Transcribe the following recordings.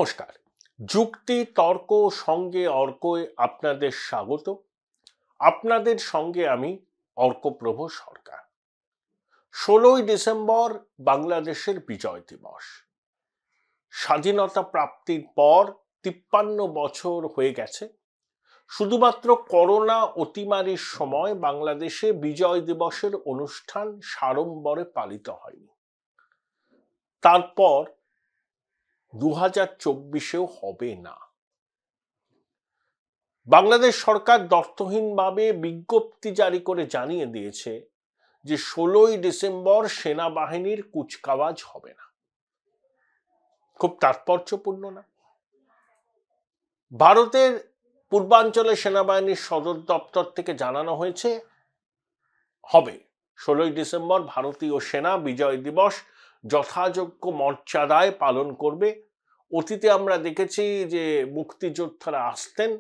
নমস্কার। যুক্তি তর্ক সঙ্গে অর্কয় আপনাদের স্বাগত। আপনাদের সঙ্গে আমি অর্কপ্রভ সরকার। 16ই ডিসেম্বর বাংলাদেশের বিজয় দিবস। স্বাধীনতা প্রাপ্তির পর 53 বছর হয়ে গেছে। শুধুমাত্র করোনা অতিমারির সময় বাংলাদেশে বিজয় দিবসের অনুষ্ঠান সাড়ম্বরে পালিত হয়নি। তারপর 2024-এও হবে না। বাংলাদেশ সরকার দ্ব্যর্থহীনভাবে বিজ্ঞপ্তি জারি করে জানিয়ে দিয়েছে যে 16ই ডিসেম্বর সেনাবাহিনীর কুচকাওয়াজ হবে না। খুব তাৎপর্যপূর্ণ না? ভারতের পূর্বাঞ্চলে সেনাবাহিনীর সদর দপ্তর থেকে জানানো হয়েছে হবে 16ই ডিসেম্বর ভারতীয় সেনা বিজয় দিবস যথাযোগ্য মর্যাদায় পালন করবে। অতীতে আমরা দেখেছি যে মুক্তিযোদ্ধারা আসতেন,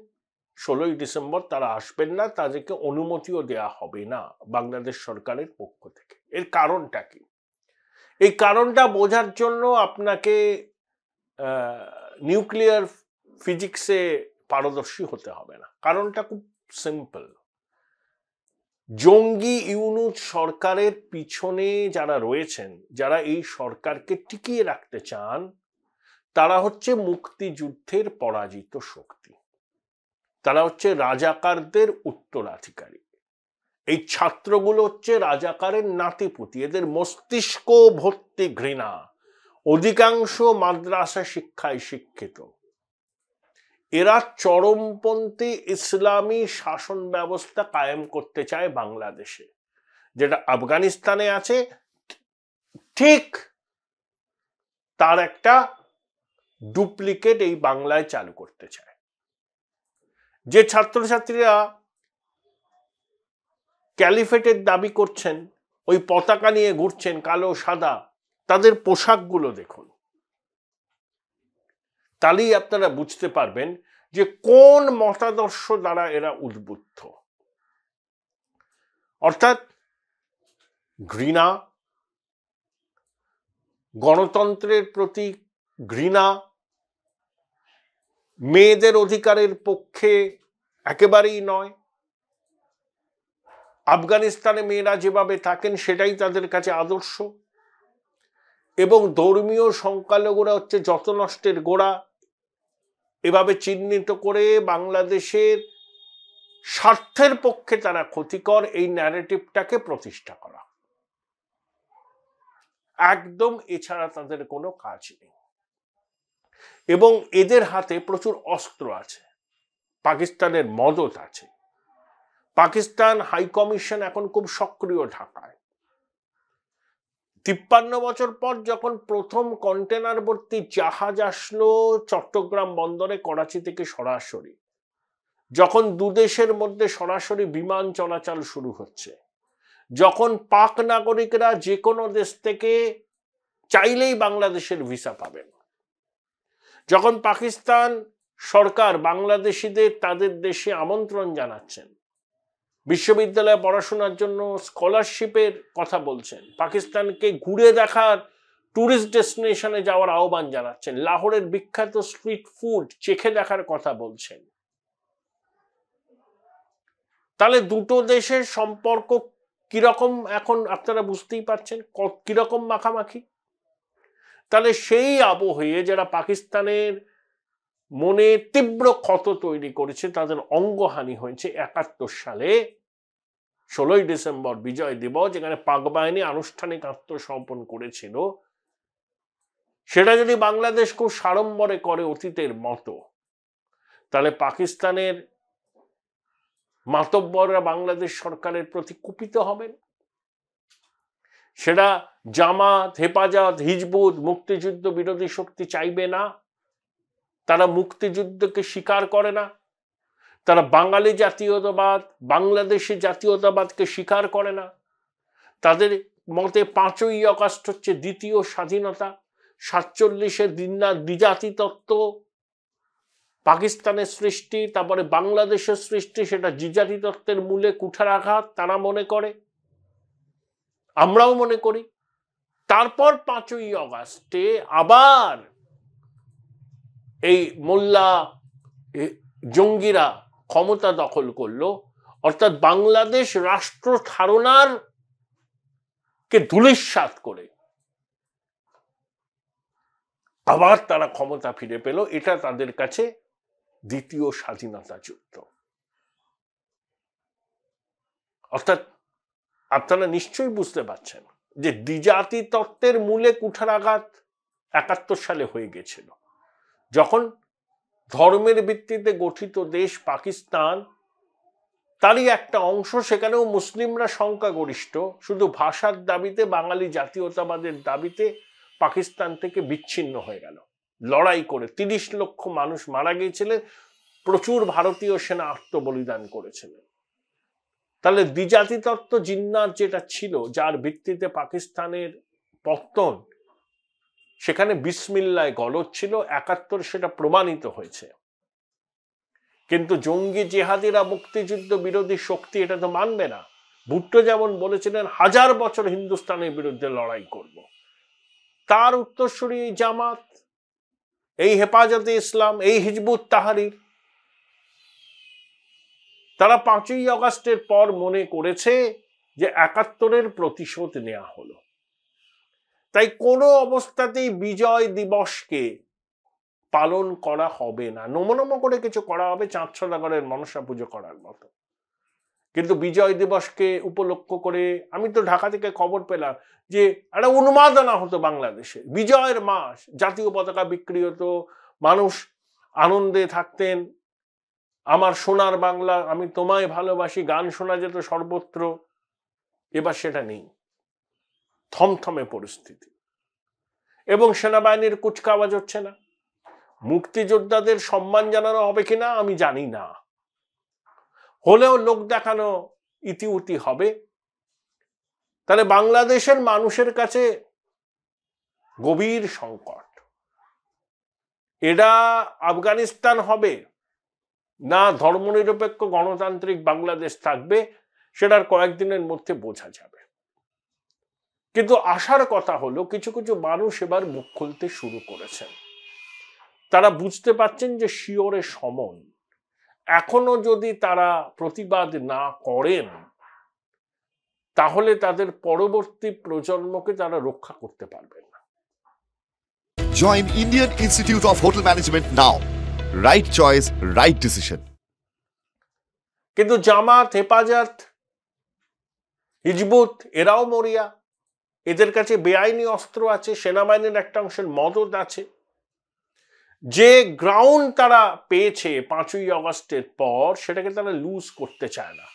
16ই ডিসেম্বর তারা আসবেন না, তাদেরকে অনুমতিও দেওয়া হবে না বাংলাদেশ সরকারের পক্ষ থেকে। এর কারণটা কি? এই কারণটা বোঝার জন্য আপনাকে নিউক্লিয়ার ফিজিক্সে পারদর্শী হতে হবে না। কারণটা খুব সিম্পল। জঙ্গি ইউনুস সরকারের পিছনে যারা রয়েছেন, যারা এই সরকারকে টিকিয়ে রাখতে চান, তারা হচ্ছে মুক্তিযুদ্ধের পরাজিত শক্তি। তারা হচ্ছে রাজাকারদের উত্তরাধিকারী। এই ছাত্রগুলো হচ্ছে রাজাকারের নাতিপুতি। এদের মস্তিষ্ক ভর্তি ঘৃণা। অধিকাংশ মাদ্রাসা শিক্ষায় শিক্ষিত। এরা চরমপন্থী ইসলামী শাসন ব্যবস্থা কায়েম করতে চায় বাংলাদেশে, যেটা আফগানিস্তানে আছে, ঠিক তার একটা ডুপ্লিকেট এই বাংলায় চালু করতে চায়। যে ছাত্রছাত্রীরা ক্যালিফেটের দাবি করছেন, ওই পতাকা নিয়ে ঘুরছেন কালো সাদা, তাদের পোশাকগুলো দেখুন, তাহলেই আপনারা বুঝতে পারবেন যে কোন মতাদর্শ দ্বারা এরা উদ্বুদ্ধ। অর্থাৎ ঘৃণা, গণতন্ত্রের প্রতি ঘৃণা, মেয়েদের অধিকারের পক্ষে একেবারেই নয়। আফগানিস্তানে মেয়েরা যেভাবে থাকেন সেটাই তাদের কাছে আদর্শ। এবং ধর্মীয় সংখ্যালঘুরা হচ্ছে যত নষ্টের গোড়া, এভাবে চিহ্নিত করে বাংলাদেশের স্বার্থের পক্ষে তারা ক্ষতিকর, এই ন্যারেটিভটাকে প্রতিষ্ঠা করা। একদম এছাড়া তাদের কোনো কাজ নেই। এবং এদের হাতে প্রচুর অস্ত্র আছে, পাকিস্তানের মদত আছে। পাকিস্তান হাই কমিশন এখন খুব সক্রিয় ঢাকায়। 53 বছর পর যখন প্রথম কন্টেনার ভর্তি জাহাজ আসলো চট্টগ্রাম বন্দরে করাচি থেকে সরাসরি, যখন দুদেশের মধ্যে সরাসরি বিমান চলাচল শুরু হচ্ছে, যখন পাক নাগরিকরা যে কোনো দেশ থেকে চাইলেই বাংলাদেশের ভিসা পাবেন, যখন পাকিস্তান সরকার বাংলাদেশিদের তাদের দেশে আমন্ত্রণ জানাচ্ছেন, বিশ্ববিদ্যালয়ে পড়াশোনার জন্য স্কলারশিপের কথা বলছেন, পাকিস্তানকে ঘুরে দেখার ট্যুরিস্ট ডেস্টিনেশনে যাওয়ার আহ্বান জানাচ্ছেন, লাহোরের বিখ্যাত স্ট্রিট ফুড চেখে দেখার কথা বলছেন, তাহলে দুটো দেশের সম্পর্ক কিরকম এখন আপনারা বুঝতেই পারছেন, কিরকম মাখামাখি। তাহলে সেই আবহে যারা পাকিস্তানের মনে তীব্র ক্ষত তৈরি করেছে, তাদের অঙ্গহানি হয়েছে 71 সালে 16ই ডিসেম্বর বিজয় দিবস, যেখানে পাক বাহিনী আনুষ্ঠানিক আত্মসমর্পণ করেছিল, সেটা যদি বাংলাদেশ খুব সাড়ম্বরে করে অতীতের মতো, তাহলে পাকিস্তানের মাতব্বররা বাংলাদেশ সরকারের প্রতি কুপিত হবেন। সেটা জামাত, হেফাজত, হিজবুত, মুক্তিযুদ্ধ বিরোধী শক্তি চাইবে না। তারা মুক্তিযুদ্ধকে স্বীকার করে না। তারা বাঙালি জাতীয়তাবাদ, বাংলাদেশি জাতীয়তাবাদকে স্বীকার করে না। তাদের মতে 5ই আগস্ট হচ্ছে দ্বিতীয় স্বাধীনতা, 47-এর দ্বিজাতি তত্ত্ব পাকিস্তানের সৃষ্টি, তারপরে বাংলাদেশের সৃষ্টি, সেটা দ্বিজাতি তত্ত্বের মূলে কুঠারাঘাত তারা মনে করে, আমরাও মনে করি। তারপর 5ই আগস্টে আবার এই মোল্লা জঙ্গিরা ক্ষমতা দখল করলো, অর্থাৎ বাংলাদেশ রাষ্ট্র ধারণার কে ধূলিসাৎ করে আবার তারা ক্ষমতা ফিরে পেল। এটা তাদের কাছে দ্বিতীয় স্বাধীনতা যুদ্ধ। অর্থাৎ আপনারা নিশ্চয়ই বুঝতে পারছেন যে দ্বিজাতি তত্ত্বের মূলে কুঠারাঘাত ৭১ সালে হয়ে গেছিল, যখন ধর্মের ভিত্তিতে গঠিত দেশ পাকিস্তান, তারই একটা অংশ, সেখানেও মুসলিমরা সংখ্যাগরিষ্ঠ, শুধু ভাষার দাবিতে, বাঙালি জাতীয়তাবাদের দাবিতে পাকিস্তান থেকে বিচ্ছিন্ন হয়ে গেল লড়াই করে। ৩০ লক্ষ মানুষ মারা গিয়েছিলেন, প্রচুর ভারতীয় সেনা আত্মবলিদান করেছিলেন। তাহলে দ্বিজাতি তত্ত্ব জিন্নাত যেটা ছিল, যার ভিত্তিতে পাকিস্তানের পতন, সেখানে বিসমিল্লায় গলদ ছিল। ৭১ সেটা প্রমাণিত হয়েছে। কিন্তু জঙ্গি জেহাদিরা, মুক্তিযুদ্ধ বিরোধী শক্তি এটা তো মানবে না। ভুট্টো যেমন বলেছিলেন ১০০০ বছর হিন্দুস্তানের বিরুদ্ধে লড়াই করব, তার উত্তরসূরি এই জামাত, এই হেফাজতে ইসলাম, এই হিজবুত তাহরির, তারা ৫ই আগস্টের পর মনে করেছে যে ৭১-এর প্রতিশোধ নেওয়া হলো। তাই কোনো অবস্থাতেই বিজয় দিবসকে পালন করা হবে না। নমনম করে কিছু করা হবে, চাঁদ সওদাগরের মনসা পুজো করার মতো। কিন্তু বিজয় দিবসকে উপলক্ষ করে, আমি তো ঢাকা থেকে খবর পেলাম যে একটা উন্মাদনা হতো বাংলাদেশে। বিজয়ের মাস, জাতীয় পতাকা বিক্রি হতো, মানুষ আনন্দে থাকতেন, আমার সোনার বাংলা, আমি তোমায় ভালোবাসি গান শোনা যেত সর্বত্র। এবার সেটা নেই, থমথমে পরিস্থিতি। এবং সেনাবাহিনীর কুচকাওয়াজ হচ্ছে না। মুক্তিযোদ্ধাদের সম্মান জানানো হবে কিনা আমি জানি না, হলেও লোক দেখানো ইতিউতি হবে। তাহলে বাংলাদেশের মানুষের কাছে গভীর সংকট। এটা আফগানিস্তান হবে না ধর্মনিরপেক্ষ গণতান্ত্রিক বাংলাদেশ থাকবে, সেটার কয়েকদিনের মধ্যে বোঝা যাবে। কিন্তু আশার কথা হলো, কিছু কিছু মানুষ এবার মুখ খুলতে শুরু করেছেন। তারা বুঝতে পারছেন যে শিয়রে সমন। এখনো যদি তারা প্রতিবাদ না করেন, তাহলে তাদের পরবর্তী প্রজন্মকে তারা রক্ষা করতে পারবেন না। Join Indian Institute of Hotel Management now. Right choice, right decision. কিন্তু জামাত, হেফাজত, হিজবুত এরাও মরিয়া। এদের কাছে বেআইনি অস্ত্র আছে, সেনাবাহিনীর একটা অংশের মদত আছে। যে গ্রাউন্ড তারা পেয়েছে ৫ই আগস্টের পর, সেটাকে তারা লুজ করতে চায় না।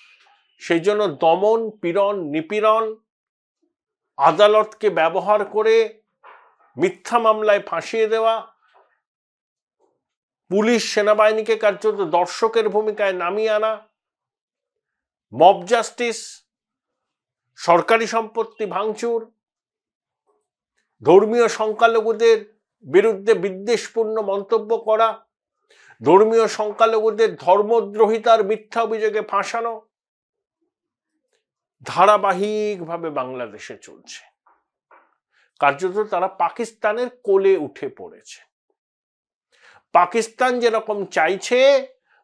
সেই জন্য দমন, পীড়ন, নিপীড়ন, আদালতকে ব্যবহার করে মিথ্যা মামলায় ফাঁসিয়ে দেওয়া, পুলিশ সেনাবাহিনীকে কার্যত দর্শকের ভূমিকায় নামিয়ে আনা, মব জাস্টিস, সরকারি সম্পত্তি ভাঙচুর, ধর্মীয় সংখ্যালঘুদের বিরুদ্ধে বিদ্বেষপূর্ণ মন্তব্য করা, ধর্মীয় সংখ্যালঘুদের ধর্মদ্রোহিতার মিথ্যা অভিযোগে ফাঁসানো, ধারাবাহিকভাবে বাংলাদেশে চলছে। কার্যত তারা পাকিস্তানের কোলে উঠে পড়েছে। পাকিস্তান যেরকম চাইছে,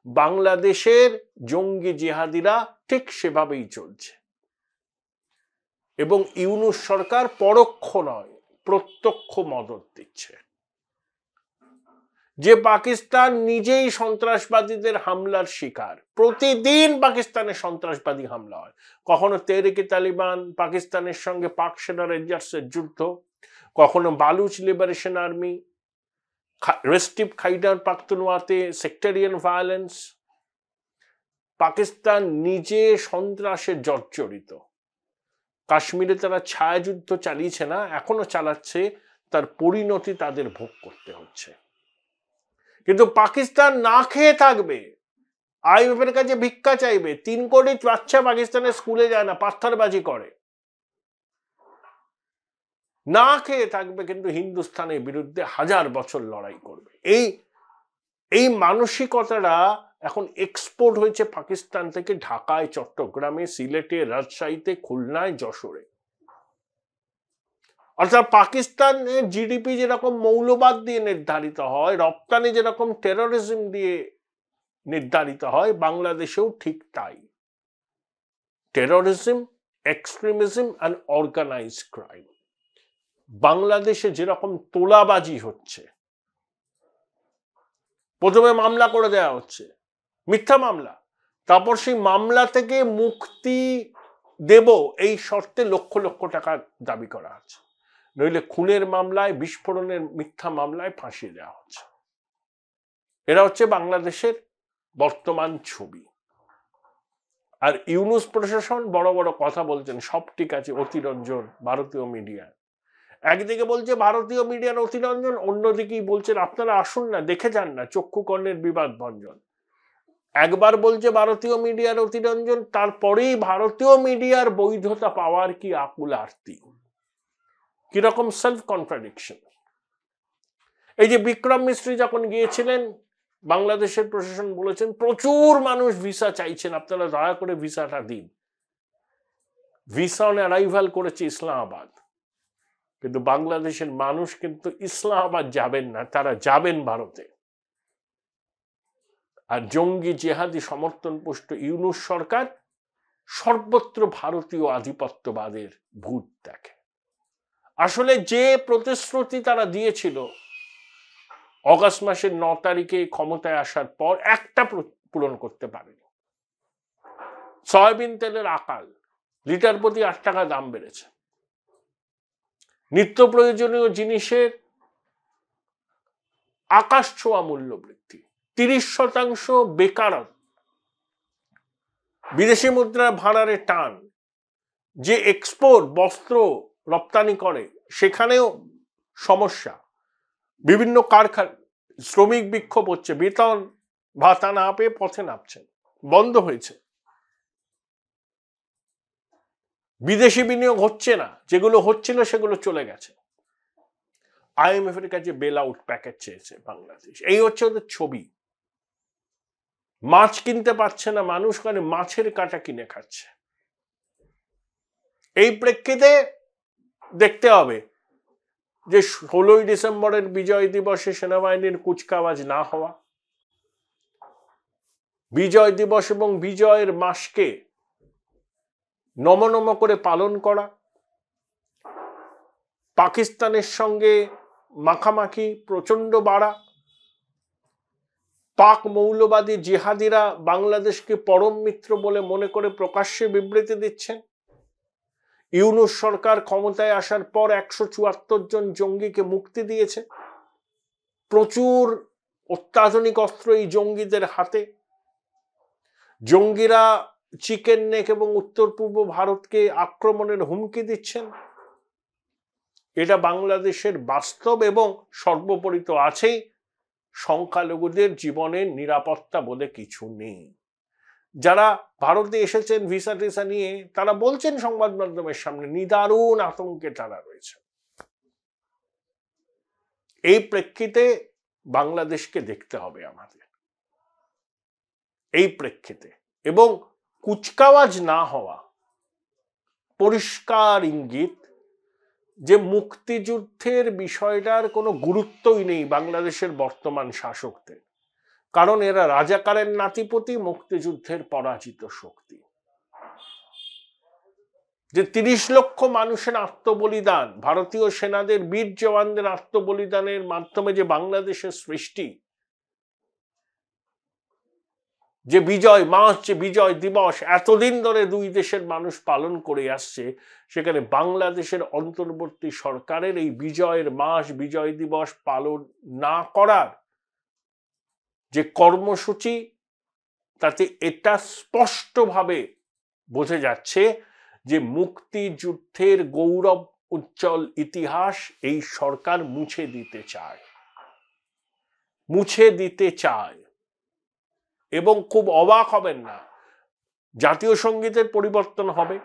বাংলাদেশের জঙ্গি জিহাদিরা ঠিক সেভাবেই চলছে। এবং ইউনূস সরকার পরোক্ষ নয়, প্রত্যক্ষ মদত দিচ্ছে। যে পাকিস্তান নিজেই সন্ত্রাসবাদীদের হামলার শিকার। প্রতিদিন পাকিস্তানে সন্ত্রাসবাদী হামলা হয়। কখনো তেহরিকে তালিবান পাকিস্তানের সঙ্গে পাক সেনা রেঞ্জার্সের যুদ্ধ, কখনো বালুচ লিবারেশন আর্মি, রেস্টিভ খাইবার পাখতুনওয়াতে সেক্টেরিয়ান ভায়োলেন্স। পাকিস্তান নিজে সন্ত্রাসে জর্জরিত। কাশ্মীরে তারা ছায়াযুদ্ধ চালিয়েছে না, এখনো চালাচ্ছে, তার পরিণতি তাদের ভোগ করতে হচ্ছে। কিন্তু পাকিস্তান না খেয়ে থাকবে, IMF এর কাছে ভিক্ষা চাইবে। ৩ কোটি বাচ্চা পাকিস্তানের স্কুলে যায় না, পাথরবাজি করে, না খেয়ে থাকবে, কিন্তু হিন্দুস্তানের বিরুদ্ধে ১০০০ বছর লড়াই করবে। এই মানসিকতাটা এখন এক্সপোর্ট হয়েছে পাকিস্তান থেকে ঢাকায়, চট্টগ্রামে, সিলেটে, রাজশাহীতে, খুলনায়, যশোরে। অর্থাৎ পাকিস্তানের জিডিপি যেরকম মৌলবাদ দিয়ে নির্ধারিত হয়, রপ্তানি যেরকম টেরোরিজম দিয়ে নির্ধারিত হয়, বাংলাদেশেও ঠিক তাই। Terrorism, extremism and organised crime. বাংলাদেশে যেরকম তোলাবাজি হচ্ছে, প্রথমে মামলা করে দেওয়া হচ্ছে, মিথ্যা মামলা, তারপর সেই মামলা থেকে মুক্তি দেব এই শর্তে লক্ষ লক্ষ টাকা দাবি করা হচ্ছে, নইলে খুনের মামলায়, বিস্ফোরণের মিথ্যা মামলায় ফাঁসিয়ে দেওয়া হচ্ছে। এরা হচ্ছে বাংলাদেশের বর্তমান ছবি। আর ইউনূস প্রশাসন বড় বড় কথা বলছেন, সব ঠিক আছে, অতিরঞ্জন ভারতীয় মিডিয়া, একদিকে বলছে ভারতীয় মিডিয়ার অতিরঞ্জন, অন্যদিকেই বলছেন আপনারা আসুন না, দেখে যান না, চক্ষু কর্ণের বিবাদ ভঞ্জন। একবার বলছে ভারতীয় মিডিয়ার অতিরঞ্জন, তারপরেই ভারতীয় মিডিয়ার বৈধতা পাওয়ার কি আকুল আরতি, কিরকম সেলফ কন্ট্রাডিকশন। এই যে বিক্রম মিস্ত্রি যখন গিয়েছিলেন, বাংলাদেশের প্রশাসন বলেছেন প্রচুর মানুষ ভিসা চাইছেন, আপনারা দয়া করে ভিসাটা দিন। ভিসা অন অ্যারাইভাল করেছে ইসলামাবাদ, কিন্তু বাংলাদেশের মানুষ কিন্তু ইসলামাবাদ যাবেন না, তারা যাবেন ভারতে। আর জঙ্গি জেহাদি সমর্থন পুষ্ট ইউনূস সরকার সর্বত্র ভারতীয় আধিপত্যবাদের ভূত দেখে। আসলে যে প্রতিশ্রুতি তারা দিয়েছিল অগাস্ট মাসের 9 তারিখে ক্ষমতায় আসার পর, একটা পূরণ করতে পারেনি। সয়াবিন তেলের আকাল, লিটার প্রতি 8 টাকা দাম বেড়েছে। নিত্য প্রয়োজনীয় জিনিসের আকাশ ছোঁয়া মূল্য বৃদ্ধি, 30% বেকারত্ব, বিদেশি মুদ্রার ভাড়ারে টান, যে এক্সপোর্ট বস্ত্র রপ্তানি করে সেখানেও সমস্যা, বিভিন্ন কারখানা শ্রমিক বিক্ষোভ হচ্ছে, বেতন ভাতা না পেয়ে পথে নামছেন, বন্ধ হয়েছে। বিদেশি বিনিয়োগ হচ্ছে না, যেগুলো হচ্ছিল সেগুলো চলে গেছে। আইএমএফ এর কাছে বেল আউট প্যাকেজ চেয়েছে বাংলাদেশ, এই হচ্ছে ওদের ছবি। মাছ কিনতে পারছে না মানুষ, কারণ মাছের কাঁটা কিনে খাচ্ছে। এই প্রেক্ষিতে দেখতে হবে যে 16ই ডিসেম্বরের বিজয় দিবসে সেনাবাহিনীর কুচকাওয়াজ না হওয়া, বিজয় দিবস এবং বিজয়ের মাসকে নমনম করে পালন করা, পাকিস্তানের সঙ্গে মাখামাখি প্রচন্ড বাড়া, পাক মৌলবাদী জিহাদিরা বাংলাদেশকে পরম মিত্র বলে মনে করে প্রকাশ্যে বিবৃতি দিচ্ছেন। ইউনূস সরকার ক্ষমতায় আসার পর 174 জন জঙ্গিকে মুক্তি দিয়েছে। প্রচুর অত্যাধুনিক অস্ত্র এই জঙ্গিদের হাতে। জঙ্গিরা চিকেন নেক এবং উত্তর পূর্ব ভারতকে আক্রমণের হুমকি দিচ্ছেন। এটা বাংলাদেশের বাস্তব, এবং সর্বোপরি তো আছেই সংখ্যালঘুদের জীবনের নিরাপত্তা বলে কিছু নেই। যারা ভারতে এসেছেন ভিসা টিসা নিয়ে, তারা বলছেন সংবাদ মাধ্যমের সামনে নিদারুণ আতঙ্কে তারা রয়েছে। এই প্রেক্ষিতে বাংলাদেশকে দেখতে হবে আমাদের, এই প্রেক্ষিতে, এবং কুচকাওয়াজ না হওয়া পরিষ্কার ইঙ্গিত যে মুক্তিযুদ্ধের বিষয়টার কোনো গুরুত্বই নেই বাংলাদেশের বর্তমান শাসকদের, কারণ এরা রাজাকারের নাতিপতি, মুক্তিযুদ্ধের পরাজিত শক্তি। যে 30 লক্ষ মানুষের আত্মবলিদান, ভারতীয় সেনাদের বীর জওয়ানদের আত্মবলিদানের মাধ্যমে যে বাংলাদেশের সৃষ্টি, যে বিজয় মাস, যে বিজয় দিবস এতদিন ধরে দুই দেশের মানুষ পালন করে আসছে, সেখানে বাংলাদেশের অন্তর্বর্তী সরকারের এই বিজয়ের মাস, বিজয় দিবস পালন না করার যে কর্মসূচি, তাতে এটা স্পষ্টভাবে বোঝা যাচ্ছে যে মুক্তিযুদ্ধের গৌরব উজ্জ্বল ইতিহাস এই সরকার মুছে দিতে চায়। এবং খুব অবাক হবেন না, জাতীয় সঙ্গীতের পরিবর্তন হবে,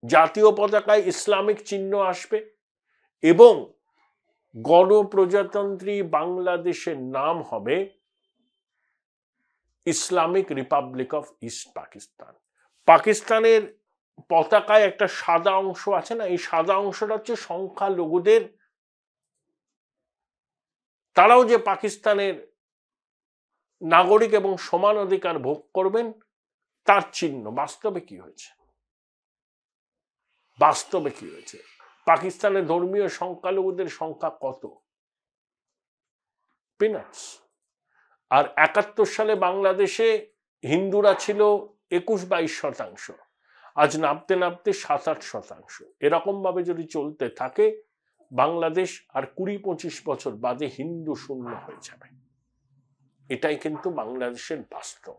জাতীয় পতাকায় ইসলামিক চিহ্ন আসবে, এবং গণপ্রজাতন্ত্রী বাংলাদেশের নাম হবে Islamic Republic of east Pakistan. পাকিস্তানের পতাকায় একটা সাদা অংশ আছে না, এই সাদা অংশটা হচ্ছে সংখ্যালঘুদের, তারাও যে পাকিস্তানের নাগরিক এবং সমান অধিকার ভোগ করবেন তার চিহ্ন। বাস্তবে কি হয়েছে? বাস্তবে কি হয়েছে? পাকিস্তানে ধর্মীয় সংখ্যালঘুদের সংখ্যা কত? পিনাটস। আর 71 সালে বাংলাদেশে হিন্দুরা ছিল 21-22%, আজ নামতে নামতে 7-8%। এরকম ভাবে যদি চলতে থাকে বাংলাদেশ আর 20-25 বছর বাদে হিন্দু শূন্য হয়ে যাবে। এটাই কিন্তু বাংলাদেশের বাস্তব।